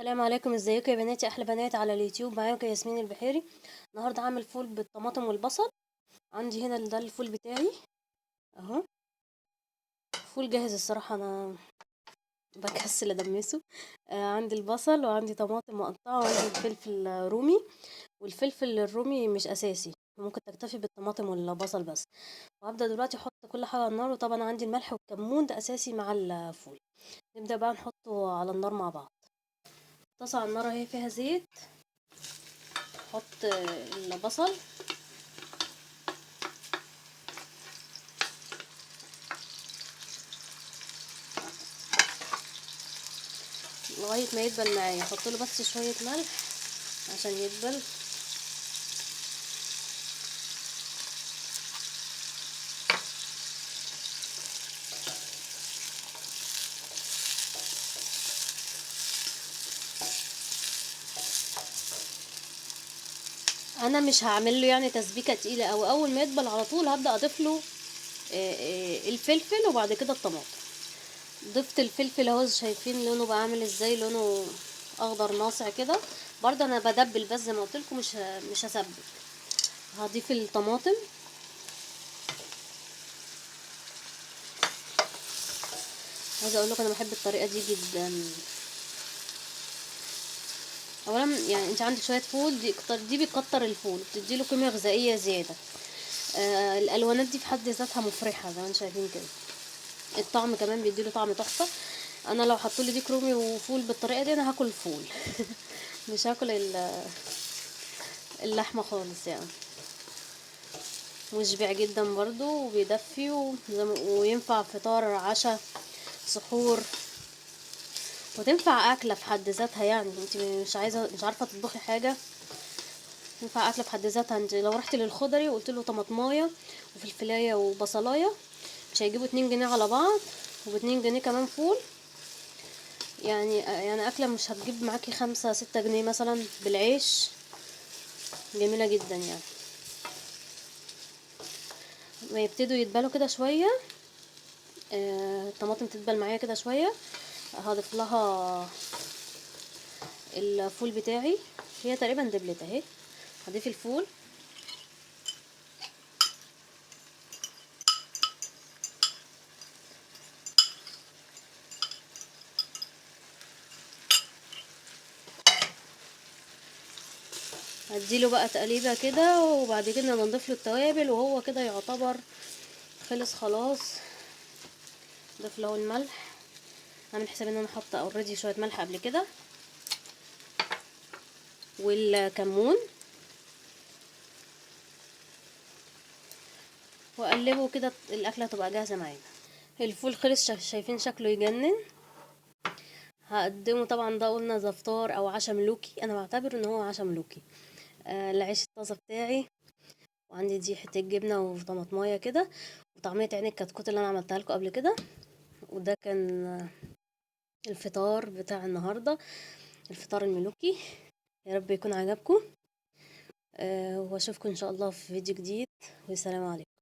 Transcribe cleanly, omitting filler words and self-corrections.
السلام عليكم، ازيكم يا بناتي؟ احلى بنات على اليوتيوب. معاكم ياسمين البحيري. النهارده هعمل فول بالطماطم والبصل. عندي هنا ده الفول بتاعي اهو. فول جاهز الصراحه، انا بكسل ادمسه. عندي البصل وعندي طماطم مقطعه وعندي الفلفل رومي. والفلفل الرومي مش اساسي، ممكن تكتفي بالطماطم والبصل بس. وهبدا دلوقتي احط كل حاجه على النار، وطبعا عندي الملح والكمون ده اساسي مع الفول. نبدا بقى نحطه على النار مع بعض. طاسه على النار اهي فيها زيت. احط البصل لغايه ما يدبل معايا. احط له بس شويه ملح عشان يدبل. انا مش هعمل له يعني تسبيكه تقيله، او اول ما يدبل على طول هبدا اضيف له الفلفل وبعد كده الطماطم. ضفت الفلفل اهو، شايفين لونه بقى عامل ازاي؟ لونه اخضر ناصع كده. برضه انا بدبل بس زي ما قلت لكم، مش هسبك. هضيف الطماطم. عايزه اقول لكم انا بحب الطريقه دي جدا. اولا يعني انت عندك شويه فول، دي بتكتر الفول، بتديله قيمه غذائيه زياده. الالوانات دي في حد ذاتها مفرحه زي ما انتم شايفين كده. الطعم كمان بيديله طعم تحفه. انا لو حطولي ديك رومي وفول بالطريقه دي انا هاكل فول. مش هاكل اللحمه خالص يعني. مشبع جدا برضو وبيدفي وينفع فطار، عشاء، سحور. وتنفع اكله في حد ذاتها، يعني انت مش عارفه تطبخي حاجه، تنفع اكله في حد ذاتها. انت لو رحتي للخضري وقلت له طماطمايه وفلفلايه وبصلايه، مش هيجيبوا 2 جنيه على بعض، وب2 جنيه كمان فول. يعني اكله مش هتجيب معاكي 5-6 جنيه مثلا بالعيش. جميله جدا يعني. ما يبتدوا يتبالوا كده شويه، الطماطم تتبل معايا كده شويه، هضيف لها الفول بتاعي. هي تقريبا دبلت اهي. هضيف الفول. هديله بقى تقليبه كده، وبعد كده نضيف له التوابل، وهو كده يعتبر خلص خلاص. ضيف له الملح. عامل حساب ان انا حاطه اوريدي شويه ملح قبل كده، والكمون. واقلبه كده، الاكله تبقى جاهزه معانا. الفول خلص، شايفين شكله يجنن. هقدمه طبعا، ده قلنا ده فطار او عشاء ملوكي، انا بعتبر ان هو عشاء ملوكي. العيش الطازه بتاعي، وعندي دي حته جبنه وطماطمايه كده، وطعميه عين الكتكوت اللي انا عملتها لكم قبل كده. وده كان الفطار بتاع النهارده، الفطار الملوكي. يا رب يكون عجبكم. واشوفكم ان شاء الله في فيديو جديد، والسلام عليكم.